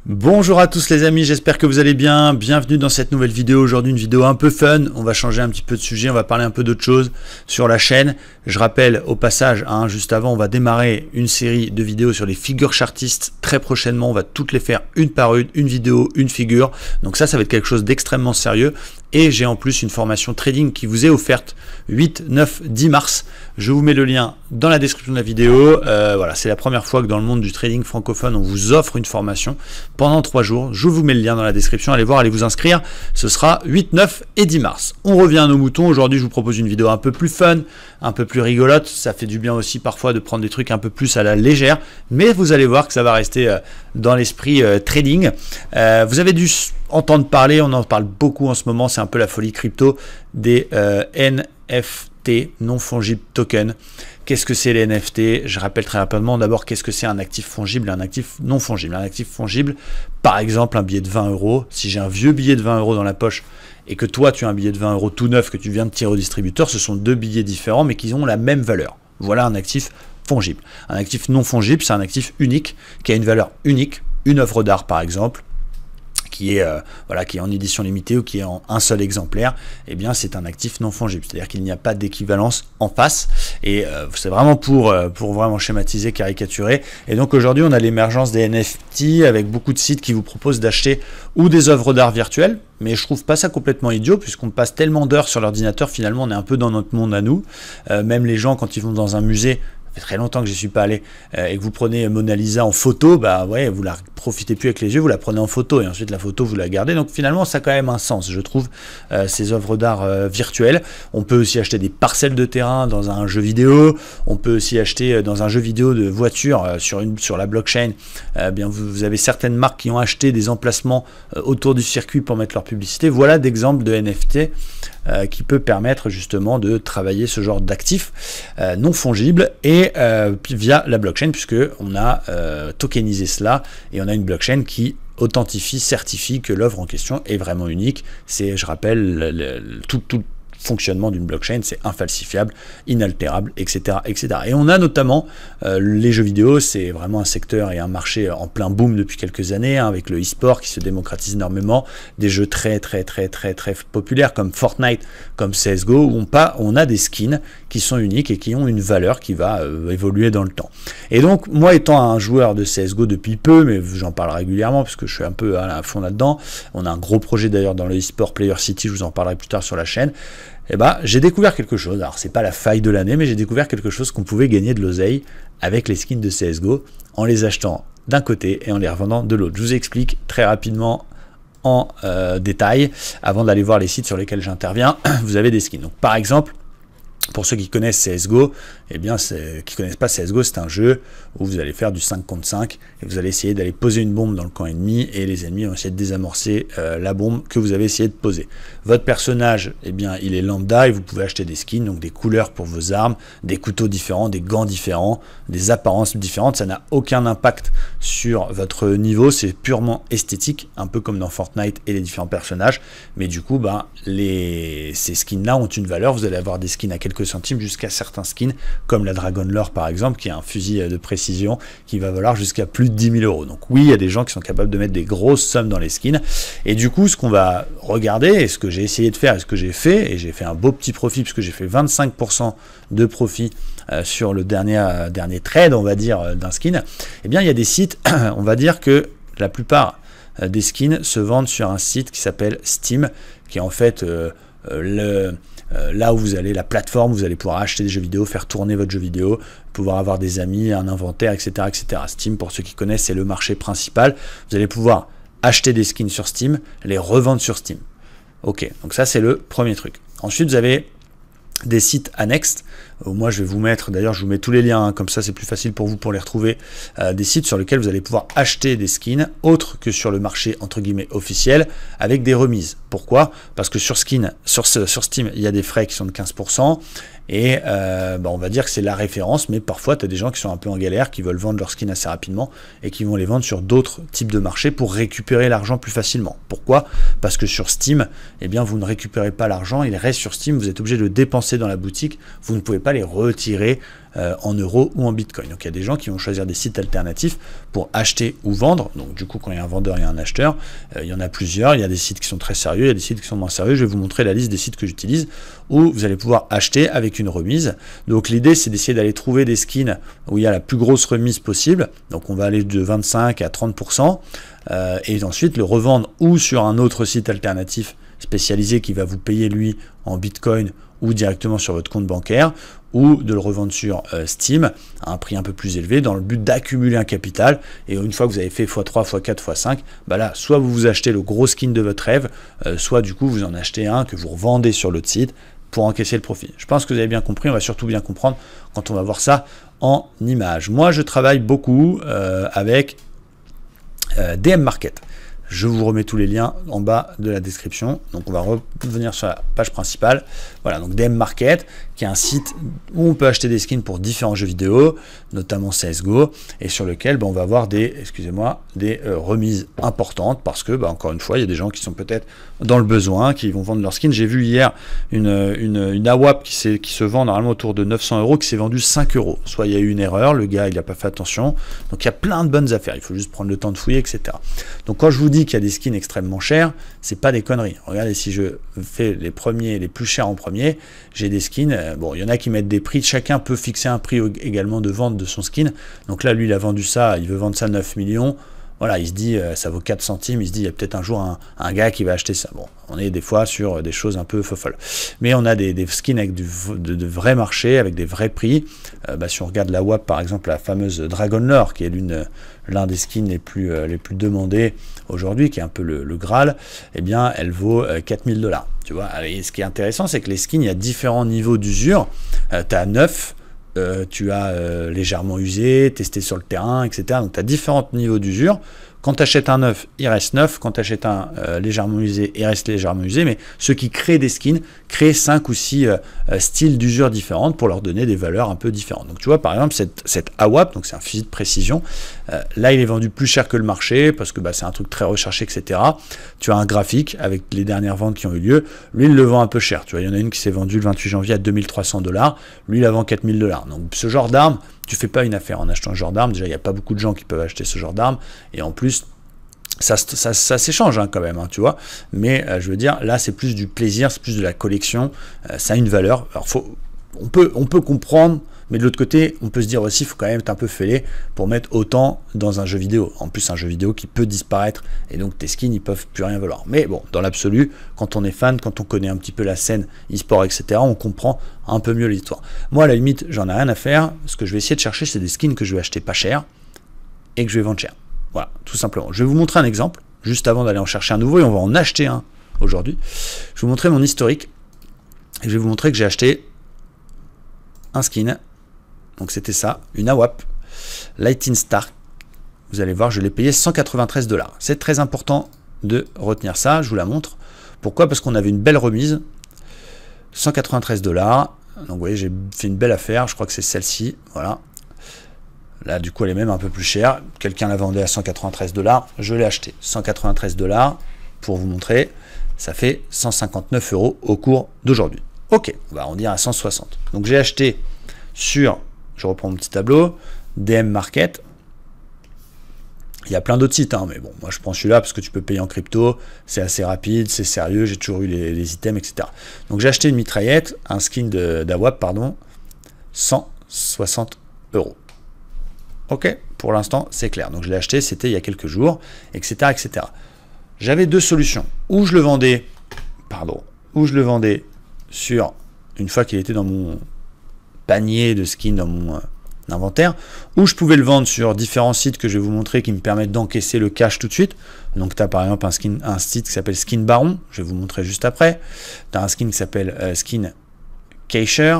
Bonjour à tous les amis, j'espère que vous allez bien, bienvenue dans cette nouvelle vidéo. Aujourd'hui une vidéo un peu fun, on va changer un petit peu de sujet, on va parler un peu d'autre chose sur la chaîne. Je rappelle au passage, juste avant on va démarrer une série de vidéos sur les figures chartistes très prochainement, on va toutes les faire une par une vidéo, une figure, donc ça va être quelque chose d'extrêmement sérieux. Et j'ai en plus une formation trading qui vous est offerte 8, 9, 10 mars. Je vous mets le lien dans la description de la vidéo. Voilà, c'est la première fois que dans le monde du trading francophone, on vous offre une formation pendant 3 jours. Je vous mets le lien dans la description. Allez voir, allez vous inscrire. Ce sera 8, 9 et 10 mars. On revient à nos moutons. Aujourd'hui, je vous propose une vidéo un peu plus fun, un peu plus rigolote. Ça fait du bien aussi parfois de prendre des trucs un peu plus à la légère. Mais vous allez voir que ça va rester dans l'esprit trading. Vous avez dû entendre parler, on en parle beaucoup en ce moment, c'est un peu la folie crypto, des NFT, non-fungible token. Qu'est-ce que c'est les NFT? Je rappelle très rapidement d'abord qu'est-ce que c'est un actif fongible et un actif non fungible. Un actif fongible, par exemple un billet de 20 euros, si j'ai un vieux billet de 20 euros dans la poche et que toi tu as un billet de 20 euros tout neuf que tu viens de tirer au distributeur, ce sont deux billets différents mais qui ont la même valeur. Voilà un actif fongible. Un actif non fungible, c'est un actif unique qui a une valeur unique, une œuvre d'art par exemple, qui est en édition limitée ou qui est en un seul exemplaire, eh bien c'est un actif non fongible, c'est-à-dire qu'il n'y a pas d'équivalence en face, et c'est vraiment pour vraiment schématiser, caricaturer. Et donc aujourd'hui on a l'émergence des NFT avec beaucoup de sites qui vous proposent d'acheter ou des œuvres d'art virtuelles, mais je trouve pas ça complètement idiot puisqu'on passe tellement d'heures sur l'ordinateur, finalement on est un peu dans notre monde à nous. Même les gens quand ils vont dans un musée, ça fait très longtemps que je ne suis pas allé, et que vous prenez Mona Lisa en photo, bah ouais, vous la profitez plus avec les yeux, vous la prenez en photo, et ensuite la photo vous la gardez. Donc finalement ça a quand même un sens, je trouve, ces œuvres d'art virtuelles. On peut aussi acheter des parcelles de terrain dans un jeu vidéo, on peut aussi acheter dans un jeu vidéo de voiture sur la blockchain. Bien vous avez certaines marques qui ont acheté des emplacements autour du circuit pour mettre leur publicité. Voilà d'exemples de NFT qui peut permettre justement de travailler ce genre d'actifs non fongibles et via la blockchain, puisque on a tokenisé cela et on a une blockchain qui authentifie, certifie que l'œuvre en question est vraiment unique. C'est, je rappelle, tout fonctionnement d'une blockchain, c'est infalsifiable, inaltérable, etc., etc. Et on a notamment les jeux vidéo, c'est vraiment un secteur et un marché en plein boom depuis quelques années, avec le e-sport qui se démocratise énormément, des jeux très populaires comme Fortnite, comme CSGO, où on a des skins qui sont uniques et qui ont une valeur qui va évoluer dans le temps. Et donc, moi étant un joueur de CSGO depuis peu, mais j'en parle régulièrement parce que je suis un peu à fond là-dedans, on a un gros projet d'ailleurs dans le e-sport Player City, je vous en parlerai plus tard sur la chaîne. Eh ben, j'ai découvert quelque chose, alors c'est pas la faille de l'année, mais j'ai découvert quelque chose qu'on pouvait gagner de l'oseille avec les skins de CSGO en les achetant d'un côté et en les revendant de l'autre. Je vous explique très rapidement en détail avant d'aller voir les sites sur lesquels j'interviens. Vous avez des skins. Donc par exemple, pour ceux qui connaissent CSGO, eh bien, qui connaissent pas CSGO, c'est un jeu où vous allez faire du 5 contre 5 et vous allez essayer d'aller poser une bombe dans le camp ennemi et les ennemis vont essayer de désamorcer la bombe que vous avez essayé de poser. Votre personnage, eh bien, il est lambda et vous pouvez acheter des skins, donc des couleurs pour vos armes, des couteaux différents, des gants différents, des apparences différentes. Ça n'a aucun impact sur votre niveau, c'est purement esthétique, un peu comme dans Fortnite et les différents personnages. Mais du coup, ces skins-là ont une valeur. Vous allez avoir des skins à quelques centimes jusqu'à certains skins, comme la Dragon Lore par exemple, qui est un fusil de précision qui va valoir jusqu'à plus de 10 000 euros. Donc oui, il y a des gens qui sont capables de mettre des grosses sommes dans les skins. Et du coup, ce qu'on va regarder, et ce que j'ai essayé de faire, et ce que j'ai fait, et j'ai fait un beau petit profit, puisque j'ai fait 25% de profit sur le dernier trade, on va dire, d'un skin, eh bien, il y a des sites, on va dire que la plupart des skins se vendent sur un site qui s'appelle Steam, qui est en fait là où vous allez, la plateforme, vous allez pouvoir acheter des jeux vidéo, faire tourner votre jeu vidéo, pouvoir avoir des amis, un inventaire, etc., etc. Steam, pour ceux qui connaissent, c'est le marché principal. Vous allez pouvoir acheter des skins sur Steam, les revendre sur Steam. Ok, donc ça c'est le premier truc. Ensuite, vous avez des sites annexes. Moi je vais vous mettre, d'ailleurs je vous mets tous les liens, comme ça c'est plus facile pour vous pour les retrouver, des sites sur lesquels vous allez pouvoir acheter des skins autres que sur le marché entre guillemets officiel avec des remises. Pourquoi? Parce que sur Steam il y a des frais qui sont de 15% et on va dire que c'est la référence, mais parfois tu as des gens qui sont un peu en galère, qui veulent vendre leurs skins assez rapidement et qui vont les vendre sur d'autres types de marchés pour récupérer l'argent plus facilement. Pourquoi? Parce que sur Steam, eh bien vous ne récupérez pas l'argent, il reste sur Steam, vous êtes obligé de le dépenser dans la boutique, vous ne pouvez pas pas les retirer en euros ou en bitcoin. Donc il y a des gens qui vont choisir des sites alternatifs pour acheter ou vendre. Donc du coup, quand il y a un vendeur et un acheteur, il y en a plusieurs. Il y a des sites qui sont très sérieux, il y a des sites qui sont moins sérieux. Je vais vous montrer la liste des sites que j'utilise où vous allez pouvoir acheter avec une remise. Donc l'idée, c'est d'essayer d'aller trouver des skins où il y a la plus grosse remise possible. Donc on va aller de 25 à 30%, et ensuite le revendre ou sur un autre site alternatif spécialisé qui va vous payer lui en bitcoin ou directement sur votre compte bancaire, ou de le revendre sur Steam à un prix un peu plus élevé dans le but d'accumuler un capital. Et une fois que vous avez fait x3, x4, x5, bah là, soit vous vous achetez le gros skin de votre rêve, soit du coup vous en achetez un que vous revendez sur l'autre site pour encaisser le profit. Je pense que vous avez bien compris, on va surtout bien comprendre quand on va voir ça en images. Moi, je travaille beaucoup avec DM Market. Je vous remets tous les liens en bas de la description. Donc on va revenir sur la page principale. Voilà, donc DM Market, qui est un site où on peut acheter des skins pour différents jeux vidéo, notamment CSGO, et sur lequel on va avoir des, des remises importantes, parce que, encore une fois, il y a des gens qui sont peut-être dans le besoin, qui vont vendre leurs skins. J'ai vu hier une AWAP qui se vend normalement autour de 900 €, qui s'est vendue 5 €. Soit il y a eu une erreur, le gars il n'a pas fait attention. Donc il y a plein de bonnes affaires, il faut juste prendre le temps de fouiller, etc. Donc quand je vous dis qu'il y a des skins extrêmement chers, c'est pas des conneries. Regardez, si je fais les premiers, les plus chers en premier, j'ai des skins, bon, il y en a qui mettent des prix, chacun peut fixer un prix également de vente de son skin. Donc là, lui, il a vendu ça, il veut vendre ça 9 millions. Voilà, il se dit, ça vaut 4 centimes, il se dit, il y a peut-être un jour un gars qui va acheter ça. Bon, on est des fois sur des choses un peu folles. Mais on a des skins avec de vrais marchés, avec des vrais prix. Si on regarde la WAP, par exemple, la fameuse Dragon Lore, qui est l'un des skins les plus demandés aujourd'hui, qui est un peu le Graal, eh bien, elle vaut 4000 $. Tu vois, et ce qui est intéressant, c'est que les skins, il y a différents niveaux d'usure. Tu as 9. Tu as légèrement usé, testé sur le terrain, etc. Donc tu as différents niveaux d'usure. Quand tu achètes un neuf, il reste neuf. Quand tu achètes un légèrement usé, il reste légèrement usé. Mais ceux qui créent des skins créent 5 ou 6 styles d'usure différentes pour leur donner des valeurs un peu différentes. Donc tu vois, par exemple, cette AWAP, donc c'est un fusil de précision, là il est vendu plus cher que le marché parce que c'est un truc très recherché, etc. Tu as un graphique avec les dernières ventes qui ont eu lieu. Lui, il le vend un peu cher. Tu vois, il y en a une qui s'est vendue le 28 janvier à 2300 $. Lui, il la vend 4000 $. Donc ce genre d'arme, tu fais pas une affaire en achetant ce genre d'arme. Déjà, il n'y a pas beaucoup de gens qui peuvent acheter ce genre d'arme. Et en plus, ça s'échange quand même, tu vois. Mais je veux dire, là, c'est plus du plaisir, c'est plus de la collection. Ça a une valeur. Alors, on peut comprendre, mais de l'autre côté, on peut se dire aussi, il faut quand même être un peu fêlé pour mettre autant dans un jeu vidéo. En plus, un jeu vidéo qui peut disparaître, et donc tes skins, ils peuvent plus rien valoir. Mais bon, dans l'absolu, quand on est fan, quand on connaît un petit peu la scène e-sport, etc., on comprend un peu mieux l'histoire. Moi, à la limite, j'en ai rien à faire. Ce que je vais essayer de chercher, c'est des skins que je vais acheter pas cher et que je vais vendre cher. Voilà, tout simplement. Je vais vous montrer un exemple, juste avant d'aller en chercher un nouveau, et on va en acheter un aujourd'hui. Je vais vous montrer mon historique, et je vais vous montrer que j'ai acheté un skin. Donc c'était ça, une AWAP, Lightning Star. Vous allez voir, je l'ai payé 193 $. C'est très important de retenir ça, je vous la montre. Pourquoi? Parce qu'on avait une belle remise, 193 $. Donc vous voyez, j'ai fait une belle affaire, je crois que c'est celle-ci, voilà. Là, du coup, elle est même un peu plus chère. Quelqu'un la vendait à 193 $. Je l'ai acheté 193 $. Pour vous montrer, ça fait 159 € au cours d'aujourd'hui. Ok, on va arrondir à 160. Donc, j'ai acheté sur, je reprends mon petit tableau, DM Market. Il y a plein d'autres sites, mais bon, moi, je prends celui-là parce que tu peux payer en crypto. C'est assez rapide, c'est sérieux. J'ai toujours eu les items, etc. Donc, j'ai acheté une mitraillette, un skin d'AWAP, pardon, 160 €. Ok, pour l'instant, c'est clair. Donc, je l'ai acheté, c'était il y a quelques jours, etc., etc. J'avais deux solutions. Ou je le vendais, sur, une fois qu'il était dans mon panier de skins, dans mon inventaire, ou je pouvais le vendre sur différents sites que je vais vous montrer qui me permettent d'encaisser le cash tout de suite. Donc, tu as par exemple un site qui s'appelle Skin Baron, je vais vous montrer juste après. Tu as un skin qui s'appelle Skin Cacher.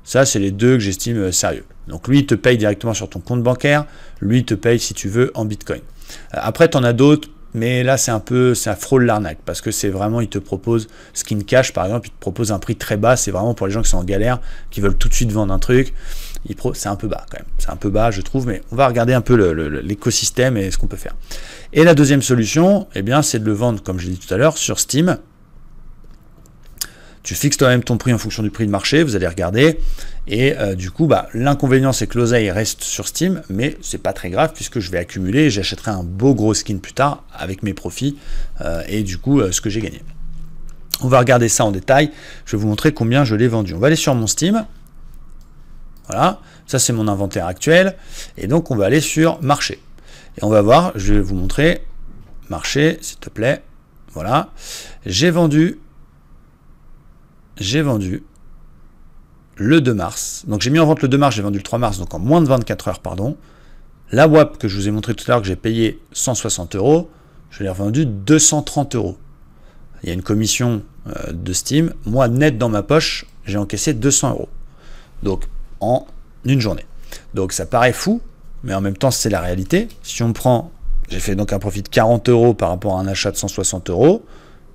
Ça, c'est les deux que j'estime sérieux. Donc lui, il te paye directement sur ton compte bancaire. Lui, il te paye, si tu veux, en Bitcoin. Après, tu en as d'autres, mais là, ça frôle l'arnaque. Parce que c'est vraiment, il te propose Skin Cash, par exemple, il te propose un prix très bas. C'est vraiment pour les gens qui sont en galère, qui veulent tout de suite vendre un truc. C'est un peu bas, quand même. C'est un peu bas, je trouve, mais on va regarder un peu l'écosystème et ce qu'on peut faire. Et la deuxième solution, eh bien, c'est de le vendre, comme je l'ai dit tout à l'heure, sur Steam. Tu fixes toi-même ton prix en fonction du prix de marché, vous allez regarder. Et du coup, l'inconvénient, c'est que l'oseille reste sur Steam, mais c'est pas très grave puisque je vais accumuler et j'achèterai un beau gros skin plus tard avec mes profits et du coup, ce que j'ai gagné. On va regarder ça en détail. Je vais vous montrer combien je l'ai vendu. On va aller sur mon Steam. Voilà, ça c'est mon inventaire actuel. Et donc, on va aller sur marché. Et on va voir, je vais vous montrer marché, s'il te plaît. Voilà, j'ai vendu le 2 mars. Donc j'ai mis en vente le 2 mars, j'ai vendu le 3 mars, donc en moins de 24 heures, pardon. La WAP que je vous ai montré tout à l'heure, que j'ai payé 160 €, je l'ai revendu 230 €. Il y a une commission de Steam. Moi, net dans ma poche, j'ai encaissé 200 €. Donc en une journée. Donc ça paraît fou, mais en même temps, c'est la réalité. Si on prend, j'ai fait donc un profit de 40 € par rapport à un achat de 160 €.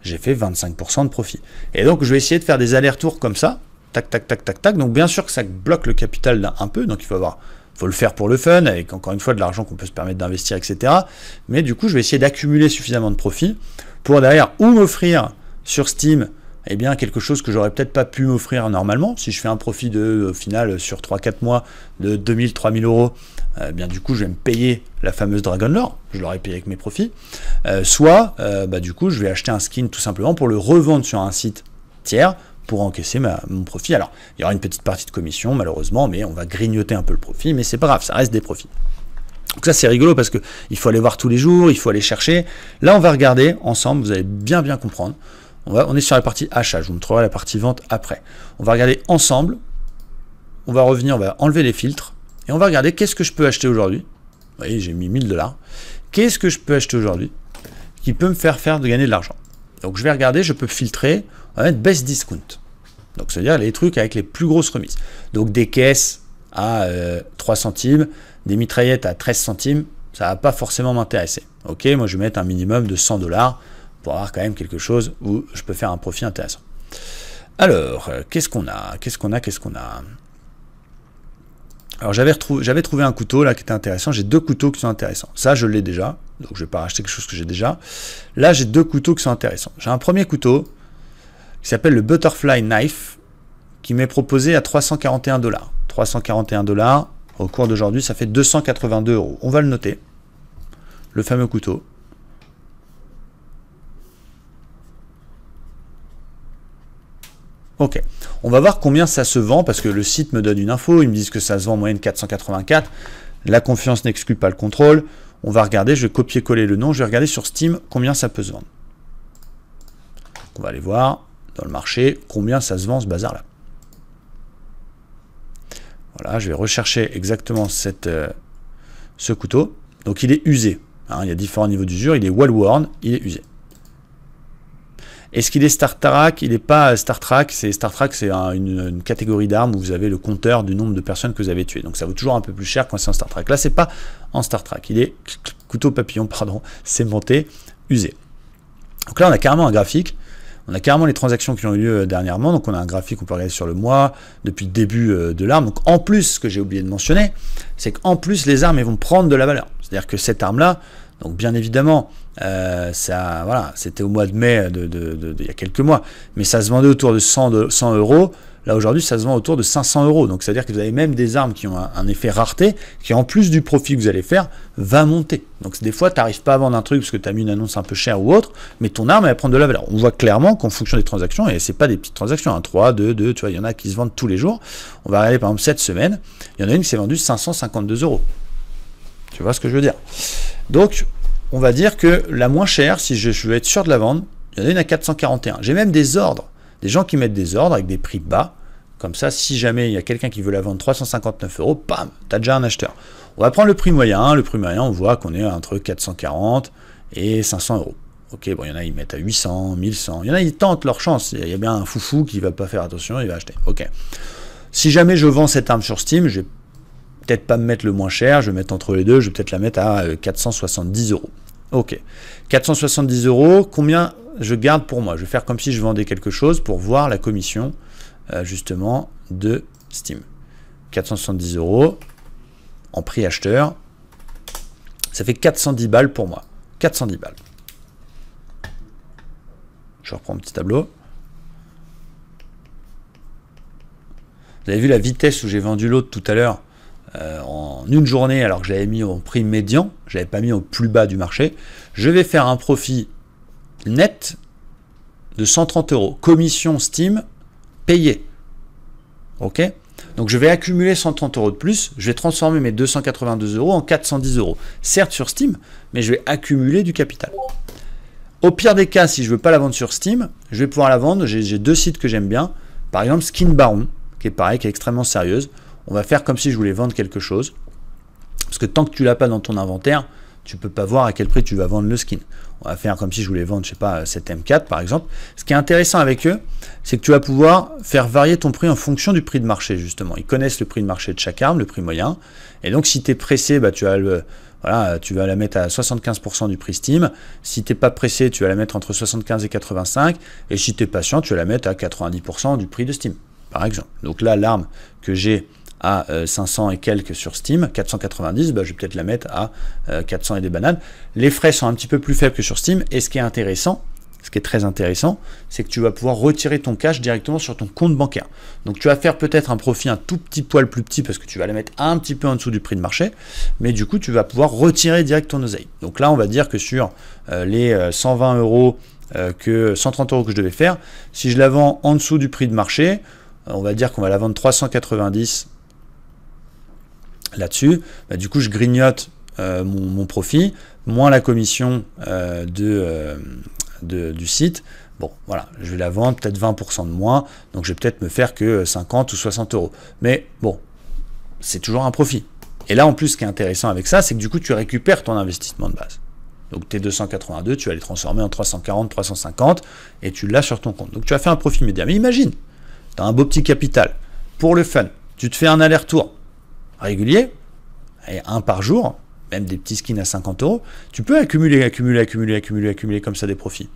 J'ai fait 25% de profit. Et donc, je vais essayer de faire des allers-retours comme ça. Tac, tac, tac, tac, tac. Donc, bien sûr que ça bloque le capital un peu. Donc, il faut le faire pour le fun, avec encore une fois de l'argent qu'on peut se permettre d'investir, etc. Mais du coup, je vais essayer d'accumuler suffisamment de profit pour derrière ou m'offrir sur Steam quelque chose que j'aurais peut-être pas pu m'offrir normalement. Si je fais un profit au final sur 3-4 mois de 2000-3000 €, du coup je vais me payer la fameuse Dragon Lore, je l'aurais payé avec mes profits, soit du coup je vais acheter un skin tout simplement pour le revendre sur un site tiers pour encaisser mon profit. Alors il y aura une petite partie de commission malheureusement, mais on va grignoter un peu le profit, mais c'est pas grave, ça reste des profits. Donc ça c'est rigolo parce que il faut aller voir tous les jours, il faut aller chercher. Là on va regarder ensemble, vous allez bien comprendre. On est sur la partie achat, je vous montrerai la partie vente après. On va regarder ensemble, on va revenir, on va enlever les filtres, et on va regarder qu'est-ce que je peux acheter aujourd'hui. Vous voyez, j'ai mis 1000 $. Qu'est-ce que je peux acheter aujourd'hui qui peut me faire gagner de l'argent? Donc je vais regarder, je peux filtrer, on va mettre best discount. Donc c'est-à-dire les trucs avec les plus grosses remises. Donc des caisses à 3 centimes, des mitraillettes à 13 centimes, ça va pas forcément m'intéresser. Ok, moi je vais mettre un minimum de 100 $ pour avoir quand même quelque chose où je peux faire un profit intéressant. Alors, qu'est-ce qu'on a? Alors j'avais trouvé un couteau là qui était intéressant. J'ai 2 couteaux qui sont intéressants. Ça, je l'ai déjà, donc je vais pas racheter quelque chose que j'ai déjà. Là, j'ai 2 couteaux qui sont intéressants. J'ai un premier couteau qui s'appelle le Butterfly Knife, qui m'est proposé à 341 $. 341 $ au cours d'aujourd'hui, ça fait 282 €. On va le noter. Le fameux couteau. Ok, on va voir combien ça se vend, parce que le site me donne une info, ils me disent que ça se vend en moyenne 484, la confiance n'exclut pas le contrôle, on va regarder, je vais copier-coller le nom, je vais regarder sur Steam combien ça peut se vendre. On va aller voir dans le marché combien ça se vend ce bazar-là. Voilà, je vais rechercher exactement ce couteau, donc il est usé, hein, il y a différents niveaux d'usure, il est well-worn, il est usé. Est-ce qu'il est Star Trek? Il n'est pas Star Trek, c'est une catégorie d'armes où vous avez le compteur du nombre de personnes que vous avez tuées. Donc ça vaut toujours un peu plus cher quand c'est en Star Trek. Là, c'est pas en Star Trek. Il est couteau papillon, pardon, sémenté, usé. Donc là, on a carrément un graphique. On a carrément les transactions qui ont eu lieu dernièrement. Donc on a un graphique, on peut regarder sur le mois, depuis le début de l'arme. Donc en plus, ce que j'ai oublié de mentionner, c'est qu'en plus, les armes elles vont prendre de la valeur. C'est-à-dire que cette arme-là, donc bien évidemment, voilà, c'était au mois de mai il y a quelques mois, mais ça se vendait autour de 100 €. Là aujourd'hui, ça se vend autour de 500 €. Donc c'est-à-dire que vous avez même des armes qui ont un effet rareté, qui en plus du profit que vous allez faire, va monter. Donc des fois, tu n'arrives pas à vendre un truc parce que tu as mis une annonce un peu chère ou autre, mais ton arme elle va prendre de la valeur. On voit clairement qu'en fonction des transactions, et c'est pas des petites transactions, hein, 3, 2, tu vois, il y en a qui se vendent tous les jours. On va regarder par exemple cette semaine, il y en a une qui s'est vendue 552 €. Tu vois ce que je veux dire? Donc on va dire que la moins chère, si je veux être sûr de la vendre, il y en a une à 441. J'ai même des ordres, des gens qui mettent des ordres avec des prix bas. Comme ça, si jamais il y a quelqu'un qui veut la vendre 359 €, bam, tu as déjà un acheteur. On va prendre le prix moyen. Le prix moyen, on voit qu'on est entre 440 et 500 €. Ok, bon, il y en a, ils mettent à 800, 1100. Il y en a, ils tentent leur chance. Il y a bien un foufou qui ne va pas faire attention, il va acheter. Ok. Si jamais je vends cette arme sur Steam, je vais peut-être pas me mettre le moins cher, je vais mettre entre les deux, je vais peut-être la mettre à 470 €. Ok, 470 €, combien je garde pour moi? Je vais faire comme si je vendais quelque chose pour voir la commission justement de Steam. 470 € en prix acheteur, ça fait 410 balles pour moi. 410 balles. Je reprends mon petit tableau. Vous avez vu la vitesse où j'ai vendu l'autre tout à l'heure en une journée, alors que je l'avais mis au prix médian, je l'avais pas mis au plus bas du marché. Je vais faire un profit net de 130 €. Commission Steam payée. Ok? Donc je vais accumuler 130 € de plus, je vais transformer mes 282 € en 410 €. Certes sur Steam, mais je vais accumuler du capital. Au pire des cas, si je ne veux pas la vendre sur Steam, je vais pouvoir la vendre. J'ai deux sites que j'aime bien. Par exemple, Skin Baron, qui est pareil, qui est extrêmement sérieuse. On va faire comme si je voulais vendre quelque chose. Parce que tant que tu ne l'as pas dans ton inventaire, tu ne peux pas voir à quel prix tu vas vendre le skin. On va faire comme si je voulais vendre, je sais pas, cette M4 par exemple. Ce qui est intéressant avec eux, c'est que tu vas pouvoir faire varier ton prix en fonction du prix de marché, justement. Ils connaissent le prix de marché de chaque arme, le prix moyen. Et donc, si tu es pressé, bah, tu vas la mettre à 75% du prix Steam. Si tu n'es pas pressé, tu vas la mettre entre 75 et 85. Et si tu es patient, tu vas la mettre à 90% du prix de Steam, par exemple. Donc là, l'arme que j'ai à 500 et quelques sur Steam, 490, bah, je vais peut-être la mettre à 400 et des bananes. Les frais sont un petit peu plus faibles que sur Steam, et ce qui est intéressant, ce qui est très intéressant, c'est que tu vas pouvoir retirer ton cash directement sur ton compte bancaire. Donc tu vas faire peut-être un profit un tout petit poil plus petit, parce que tu vas la mettre un petit peu en dessous du prix de marché, mais du coup tu vas pouvoir retirer direct ton oseille. Donc là on va dire que sur les 120 €, 130 € que je devais faire, si je la vends en dessous du prix de marché, on va dire qu'on va la vendre 390 là-dessus, bah, du coup je grignote mon profit, moins la commission du site. Bon, voilà, je vais la vendre peut-être 20% de moins, donc je vais peut-être me faire que 50 ou 60 €. Mais bon, c'est toujours un profit. Et là, en plus, ce qui est intéressant avec ça, c'est que du coup, tu récupères ton investissement de base. Donc tes 282, tu vas les transformer en 340, 350, et tu l'as sur ton compte. Donc tu vas faire un profit immédiat. Mais imagine, tu as un beau petit capital, pour le fun, tu te fais un aller-retour régulier, et un par jour, même des petits skins à 50 €, tu peux accumuler comme ça des profits.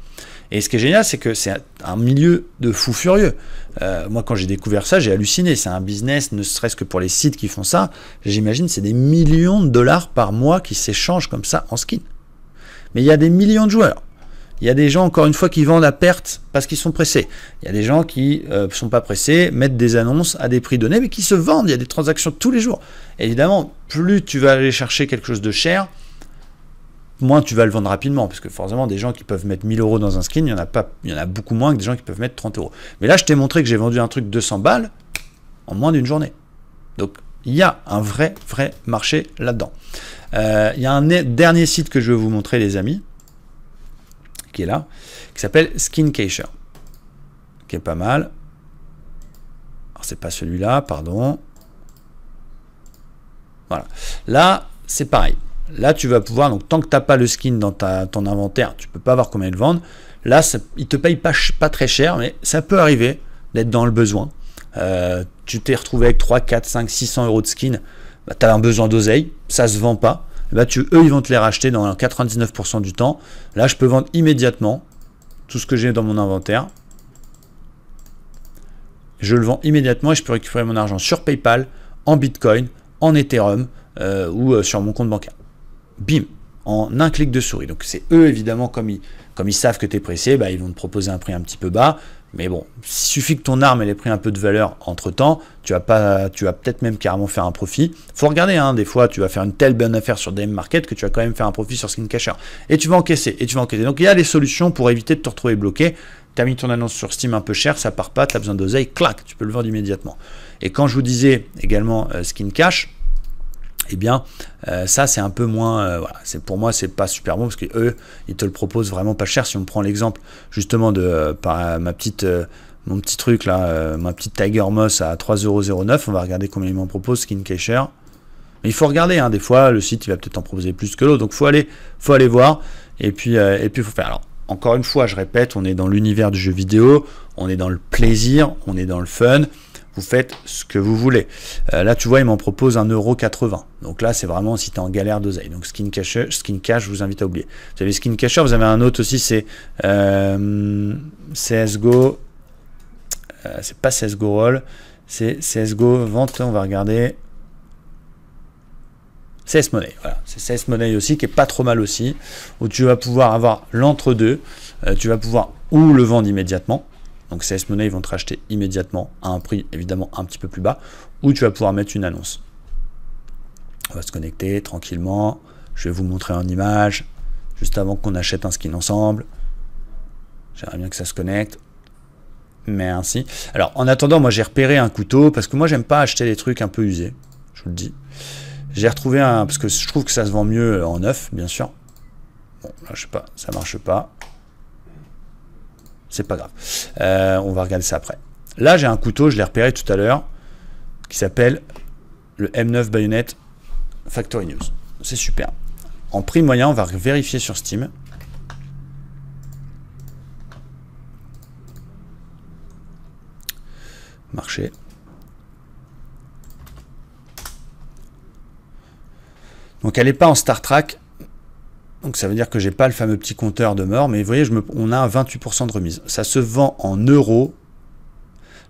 Et ce qui est génial, c'est que c'est un milieu de fous furieux. Moi, quand j'ai découvert ça, j'ai halluciné. C'est un business, ne serait-ce que pour les sites qui font ça, j'imagine c'est des millions de dollars par mois qui s'échangent comme ça en skin. Mais il y a des millions de joueurs. Il y a des gens, encore une fois, qui vendent à perte parce qu'ils sont pressés. Il y a des gens qui ne sont pas pressés, mettent des annonces à des prix donnés, mais qui se vendent. Il y a des transactions tous les jours. Et évidemment, plus tu vas aller chercher quelque chose de cher, moins tu vas le vendre rapidement. Parce que forcément, des gens qui peuvent mettre 1000 € dans un skin, il y en a beaucoup moins que des gens qui peuvent mettre 30 €. Mais là, je t'ai montré que j'ai vendu un truc 200 balles en moins d'une journée. Donc, il y a un vrai marché là-dedans. Il y a un dernier site que je vais vous montrer, les amis, qui est là, qui s'appelle SkinCacher, qui est pas mal. Alors c'est pas celui-là, pardon. Voilà. Là, c'est pareil. Là, tu vas pouvoir, donc tant que tu n'as pas le skin dans ton inventaire, tu peux pas voir combien ils le vendent. Là, ils te payent pas très cher, mais ça peut arriver d'être dans le besoin. Tu t'es retrouvé avec 3, 4, 5, 600 € de skin, bah, tu as un besoin d'oseille, ça se vend pas. Bah, eux, ils vont te les racheter dans 99% du temps. Là, je peux vendre immédiatement tout ce que j'ai dans mon inventaire. Je le vends immédiatement et je peux récupérer mon argent sur PayPal, en Bitcoin, en Ethereum ou sur mon compte bancaire. Bim, en un clic de souris. Donc, c'est eux, évidemment, comme ils savent que tu es pressé, bah, ils vont te proposer un prix un petit peu bas. Mais bon, il suffit que ton arme ait pris un peu de valeur entre-temps, tu vas peut-être même carrément faire un profit. Il faut regarder, hein, des fois, tu vas faire une telle bonne affaire sur DM Market que tu vas quand même faire un profit sur SkinCacher. Et tu vas encaisser, Donc, il y a des solutions pour éviter de te retrouver bloqué. Tu as mis ton annonce sur Steam un peu cher, ça part pas, tu as besoin d'oseille, clac, tu peux le vendre immédiatement. Et quand je vous disais également SkinCash, eh bien, ça c'est un peu moins, voilà, pour moi c'est pas super bon parce que eux ils te le proposent vraiment pas cher. Si on prend l'exemple justement de mon petit truc là, ma petite Tiger Moss à 3,09 €, on va regarder combien ils m'en proposent SkinCacher. Mais il faut regarder, hein, des fois le site il va peut-être en proposer plus que l'autre, donc faut aller voir et puis faut faire. Alors encore une fois, je répète, on est dans l'univers du jeu vidéo, on est dans le plaisir, on est dans le fun. Vous faites ce que vous voulez. Là, tu vois, il m'en propose 1,80 €. Donc là, c'est vraiment si tu es en galère d'oseille. Donc SkinCash, je vous invite à oublier. Vous avez SkinCacher, vous avez un autre aussi, c'est CSGO. C'est pas CSGO Roll, c'est CSGO Vente. On va regarder. CS Money, voilà. C'est CS Money aussi, qui est pas trop mal aussi, où tu vas pouvoir avoir l'entre-deux. Tu vas pouvoir ou le vendre immédiatement, Donc CS Money, ils vont te racheter immédiatement à un prix évidemment un petit peu plus bas, où tu vas pouvoir mettre une annonce. On va se connecter tranquillement. Je vais vous montrer en image, juste avant qu'on achète un skin ensemble. J'aimerais bien que ça se connecte. Mais ainsi. Alors, en attendant, moi j'ai repéré un couteau, parce que moi j'aime pas acheter des trucs un peu usés. Je vous le dis. J'ai retrouvé un, parce que je trouve que ça se vend mieux en neuf, bien sûr. Bon, là je sais pas, ça marche pas. C'est pas grave. On va regarder ça après. Là, j'ai un couteau, je l'ai repéré tout à l'heure, qui s'appelle le M9 Bayonet Factory News. C'est super. En prix moyen, on va vérifier sur Steam. Marché. Donc, elle n'est pas en Star Trek. Donc ça veut dire que j'ai pas le fameux petit compteur de mort, mais vous voyez, on a 28% de remise. Ça se vend en euros.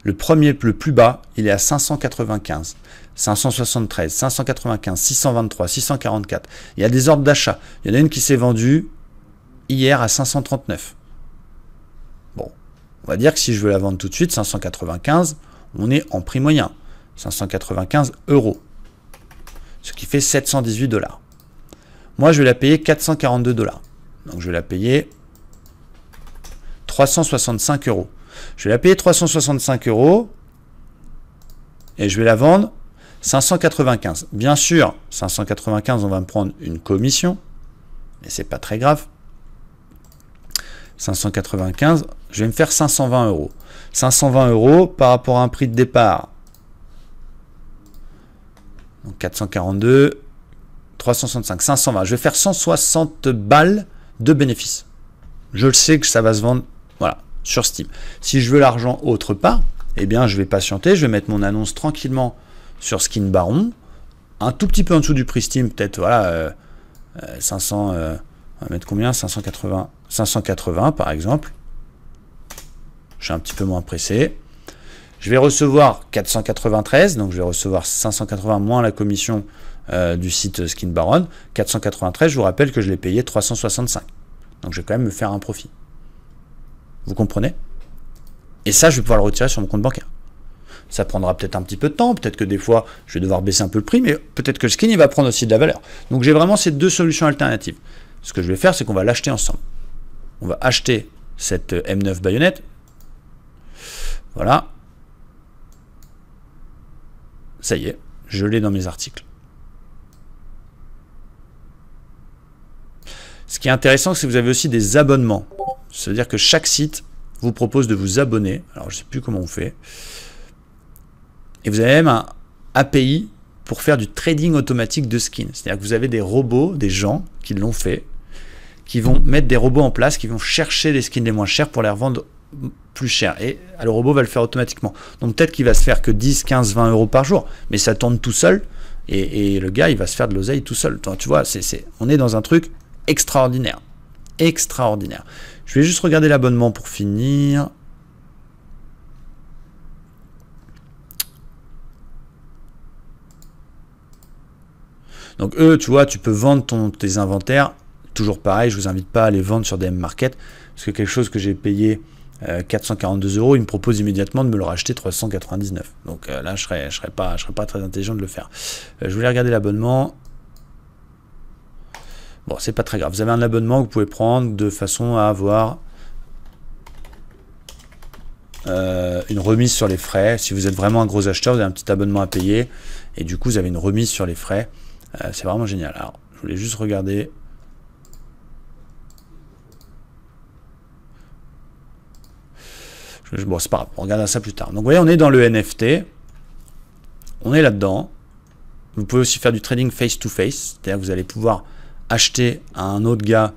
Le premier, le plus bas, il est à 595, 573, 595, 623, 644. Il y a des ordres d'achat. Il y en a une qui s'est vendue hier à 539. Bon, on va dire que si je veux la vendre tout de suite, 595, on est en prix moyen. 595 €. Ce qui fait 718 $. Moi, je vais la payer 442 $. Donc, je vais la payer 365 €. Je vais la payer 365 € et je vais la vendre 595. Bien sûr, 595, on va me prendre une commission, mais c'est pas très grave. 595, je vais me faire 520 €. 520 € par rapport à un prix de départ. Donc 442, 365, 520. Je vais faire 160 balles de bénéfices. Je le sais que ça va se vendre, voilà, sur Steam. Si je veux l'argent autre part, eh bien, je vais patienter. Je vais mettre mon annonce tranquillement sur Skin Baron, un tout petit peu en dessous du prix Steam, peut-être, voilà, 500, on va mettre combien? 580, 580 par exemple. Je suis un petit peu moins pressé. Je vais recevoir 493, donc je vais recevoir 580 moins la commission du site Skin Baron. 493, je vous rappelle que je l'ai payé 365. Donc je vais quand même me faire un profit. Vous comprenez? Et ça, je vais pouvoir le retirer sur mon compte bancaire. Ça prendra peut-être un petit peu de temps, peut-être que des fois, je vais devoir baisser un peu le prix, mais peut-être que le skin, il va prendre aussi de la valeur. Donc j'ai vraiment ces deux solutions alternatives. Ce que je vais faire, c'est qu'on va l'acheter ensemble. On va acheter cette M9 Bayonet. Voilà. Ça y est, je l'ai dans mes articles. Ce qui est intéressant, c'est que vous avez aussi des abonnements. C'est-à-dire que chaque site vous propose de vous abonner. Alors, je ne sais plus comment on fait. Et vous avez même un API pour faire du trading automatique de skins. C'est-à-dire que vous avez des robots, des gens qui l'ont fait, qui vont mettre des robots en place, qui vont chercher les skins les moins chers pour les revendre plus cher. Et le robot va le faire automatiquement. Donc peut-être qu'il va se faire que 10, 15, 20 € par jour, mais ça tourne tout seul. Et le gars, il va se faire de l'oseille tout seul. Tu vois, on est dans un truc extraordinaire. Extraordinaire. Je vais juste regarder l'abonnement pour finir. Donc eux, tu vois, tu peux vendre tes inventaires. Toujours pareil, je vous invite pas à les vendre sur DM Market. Parce que quelque chose que j'ai payé 442 €, il me propose immédiatement de me le racheter 399. Donc là, je serais pas très intelligent de le faire. Je voulais regarder l'abonnement. Bon, c'est pas très grave. Vous avez un abonnement que vous pouvez prendre de façon à avoir une remise sur les frais. Si vous êtes vraiment un gros acheteur, vous avez un petit abonnement à payer et du coup, vous avez une remise sur les frais. C'est vraiment génial. Alors, je voulais juste regarder. Bon, c'est pas grave, on regardera ça plus tard. Donc, vous voyez, on est dans le NFT. On est là-dedans. Vous pouvez aussi faire du trading face-to-face. C'est-à-dire que vous allez pouvoir acheter à un autre gars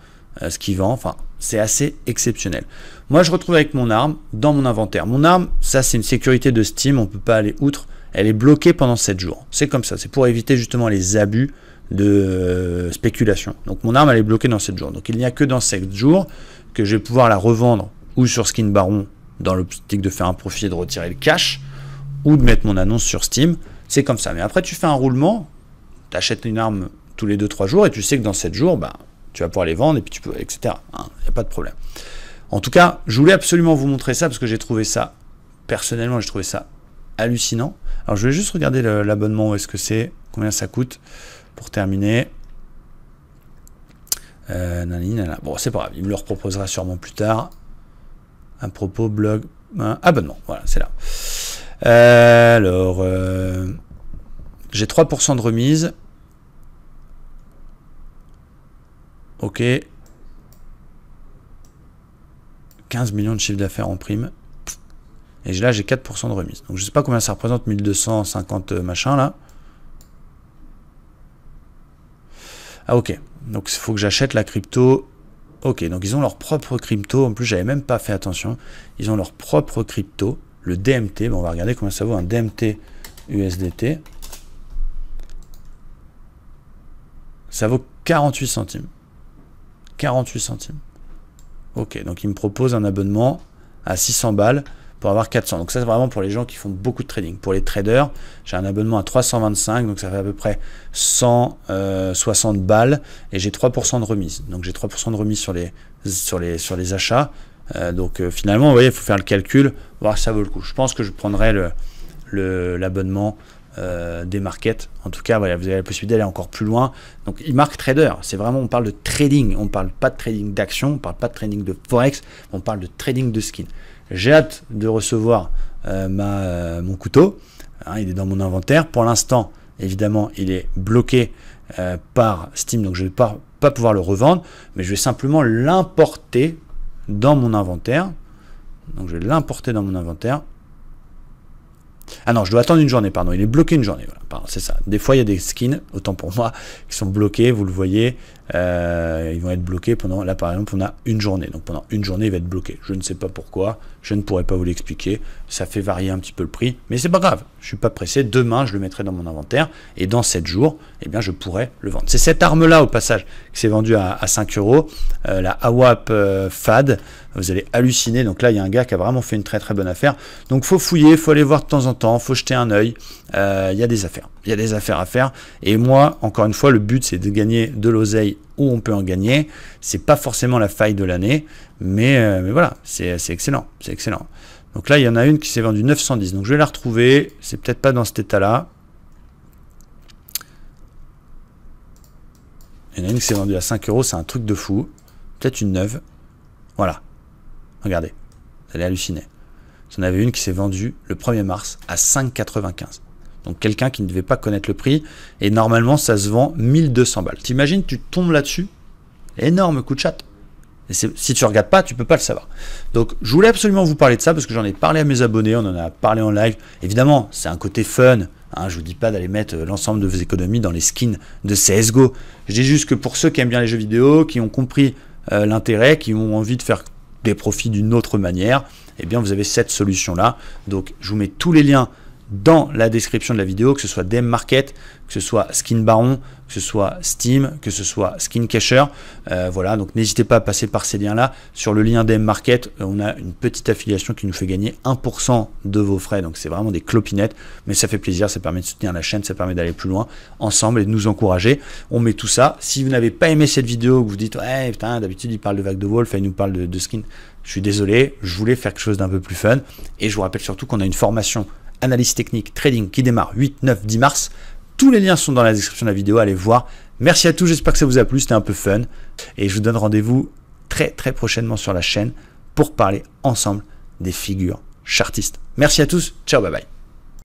ce qu'il vend. Enfin, c'est assez exceptionnel. Moi, je retrouve avec mon arme dans mon inventaire. Mon arme, ça, c'est une sécurité de Steam. On ne peut pas aller outre. Elle est bloquée pendant 7 jours. C'est comme ça. C'est pour éviter justement les abus de spéculation. Donc, mon arme, elle est bloquée dans 7 jours. Donc, il n'y a que dans 7 jours que je vais pouvoir la revendre ou sur Skin Baron dans l'optique de faire un profit et de retirer le cash, ou de mettre mon annonce sur Steam. C'est comme ça. Mais après, tu fais un roulement, tu achètes une arme tous les 2-3 jours, et tu sais que dans 7 jours, bah, tu vas pouvoir les vendre, et puis tu peux, etc. Il n'y a pas de problème. En tout cas, je voulais absolument vous montrer ça parce que j'ai trouvé ça, personnellement, j'ai trouvé ça hallucinant. Alors, je vais juste regarder l'abonnement, où est-ce que c'est, combien ça coûte pour terminer. Bon, c'est pas grave, il me le reproposera sûrement plus tard. À propos, blog, abonnement, voilà, c'est là. Alors, j'ai 3% de remise. Ok. 15 millions de chiffre d'affaires en prime. Et là, j'ai 4% de remise. Donc, je sais pas combien ça représente, 1250 machin, là. Ah, ok. Donc, il faut que j'achète la crypto. Ok, donc ils ont leur propre crypto. En plus, j'avais même pas fait attention. Ils ont leur propre crypto. Le DMT. Bon, on va regarder combien ça vaut un DMT USDT. Ça vaut 48 centimes. 48 centimes. Ok, donc ils me proposent un abonnement à 600 balles pour avoir 400. Donc ça, c'est vraiment pour les gens qui font beaucoup de trading. Pour les traders, j'ai un abonnement à 325, donc ça fait à peu près 160 balles et j'ai 3% de remise. Donc j'ai 3% de remise sur les achats. Donc finalement, vous voyez, il faut faire le calcul, voir si ça vaut le coup. Je pense que je prendrai l'abonnement des markets. En tout cas, voilà, vous avez la possibilité d'aller encore plus loin. Donc, e-mark trader, c'est vraiment, on parle de trading. On ne parle pas de trading d'action, on ne parle pas de trading de forex, on parle de trading de skin. J'ai hâte de recevoir mon couteau. Hein, il est dans mon inventaire. Pour l'instant, évidemment, il est bloqué par Steam, donc je ne vais pas pouvoir le revendre, mais je vais simplement l'importer dans mon inventaire. Donc, je vais l'importer dans mon inventaire. Ah non, je dois attendre une journée, pardon. Il est bloqué une journée. Voilà, c'est ça. Des fois, il y a des skins, autant pour moi, qui sont bloqués. Vous le voyez, ils vont être bloqués pendant, là par exemple, on a une journée. Donc pendant une journée, il va être bloqué. Je ne sais pas pourquoi. Je ne pourrais pas vous l'expliquer. Ça fait varier un petit peu le prix, mais c'est pas grave. Je suis pas pressé. Demain, je le mettrai dans mon inventaire et dans 7 jours, eh bien, je pourrai le vendre. C'est cette arme-là, au passage, qui s'est vendue à 5 €, la AWAP FAD. Vous allez halluciner. Donc là, il y a un gars qui a vraiment fait une très très bonne affaire. Donc faut fouiller, faut aller voir de temps en temps, faut jeter un œil. Il y a des affaires. Il y a des affaires à faire. Et moi, encore une fois, le but, c'est de gagner de l'oseille où on peut en gagner. C'est pas forcément la faille de l'année, mais voilà, c'est excellent. C'est excellent. Donc là, il y en a une qui s'est vendue 910. Donc je vais la retrouver. C'est peut-être pas dans cet état-là. Il y en a une qui s'est vendue à 5 €. C'est un truc de fou. Peut-être une neuve. Voilà. Regardez. Vous allez halluciner. J'en avais une qui s'est vendue le 1er mars à 5,95. Donc quelqu'un qui ne devait pas connaître le prix. Et normalement, ça se vend 1200 balles. T'imagines, tu tombes là-dessus. Énorme coup de chat. Et si tu ne regardes pas, tu ne peux pas le savoir. Donc je voulais absolument vous parler de ça parce que j'en ai parlé à mes abonnés. On en a parlé en live. Évidemment, c'est un côté fun. Hein, je ne vous dis pas d'aller mettre l'ensemble de vos économies dans les skins de CSGO. Je dis juste que pour ceux qui aiment bien les jeux vidéo, qui ont compris l'intérêt, qui ont envie de faire des profits d'une autre manière, eh bien vous avez cette solution là. Donc je vous mets tous les liens dans la description de la vidéo, que ce soit DM Market, que ce soit Skin Baron, que ce soit Steam, que ce soit Skin Cacher. Voilà, donc n'hésitez pas à passer par ces liens là. Sur le lien DM Market, on a une petite affiliation qui nous fait gagner 1% de vos frais, donc c'est vraiment des clopinettes, mais ça fait plaisir, ça permet de soutenir la chaîne, ça permet d'aller plus loin ensemble et de nous encourager. On met tout ça. Si vous n'avez pas aimé cette vidéo, que vous dites ouais putain, d'habitude il parle de Vague de Wolf et il nous parle de skin, je suis désolé, je voulais faire quelque chose d'un peu plus fun. Et je vous rappelle surtout qu'on a une formation analyse technique trading qui démarre 8, 9, 10 mars. Tous les liens sont dans la description de la vidéo, allez voir. Merci à tous, j'espère que ça vous a plu, c'était un peu fun. Et je vous donne rendez-vous très très prochainement sur la chaîne pour parler ensemble des figures chartistes. Merci à tous, ciao, bye bye.